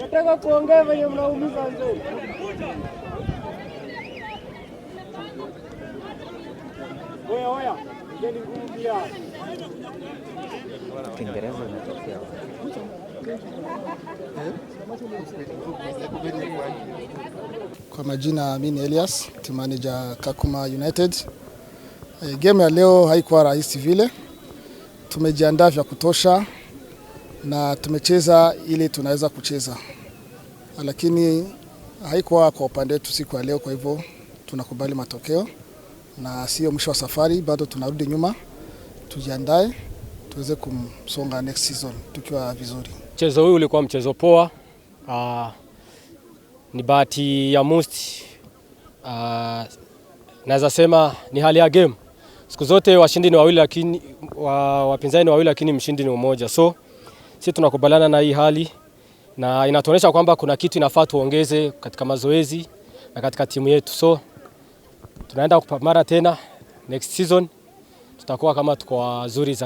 Nataka kuongea venye mnaumiza nje. Oya, ngeni ngumu pia. Kiingereza inatokea. Kwa majina mimi ni Elias, team manager Kakuma United. Game ya leo haikuwa rahisi vile. Tumejiandaa vya kutosha na tumecheza ili tunaweza kucheza. Lakini haikuwa kwa upande wetu siku ya leo, kwa hivyo tunakubali matokeo na sio mwisho wa safari, bado tunarudi nyuma. Tujiandae tuweze kumsonga next season tukiwa vizuri. Mchezo huu ulikuwa mchezo poa. Ni bahati ya Musti. Naweza sema ni hali ya game. Siku zote washindi ni wawili lakini wapinzani ni wawili lakini mshindi ni mmoja. So sisi tunakubaliana na hii hali na inatuonyesha kwamba kuna kitu inafaa tuongeze katika mazoezi na katika timu yetu. So tunaenda kupambana tena next season, tutakuwa kama tuko wazuri zaidi.